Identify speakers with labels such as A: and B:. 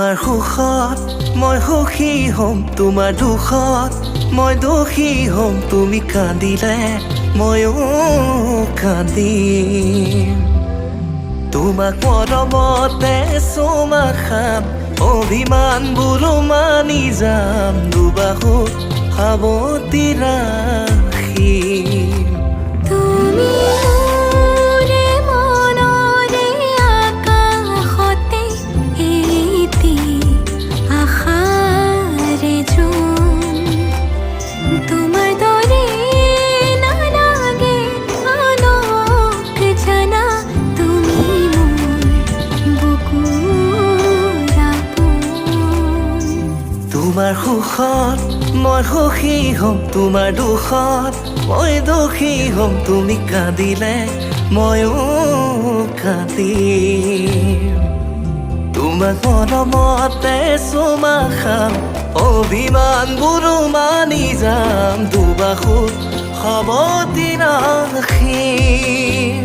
A: তোমাৰ সুখত মই সুখী হ'ম, তোমাৰ দুখত মই দোষী হ'ম। তুমি কান্দিলে ময়ো কান্দিম। তোমাক মৰমতে চুমা খাম, অভিমানবোৰো মানি যাম। দুবাহুত সাৱটি ৰাখিম।
B: তুমি মোৰে মনৰে আকাশতে এটি আশাৰে জোন। তোমাৰ দৰে নালাগে আনক জানা, তুমি মোৰ বুকুৰ আপোন।
A: তোমাৰ সুখত মই সুখী হ'ম, তোমাৰ দুখত মই দোষী হ'ম। তুমি কান্দিলে ময়ো কান্দিম। তোমাক মৰমতে চুমা খাম, অভিমানবোৰো মানি যাম। দুবাহুত সাৱটি ৰাখিম।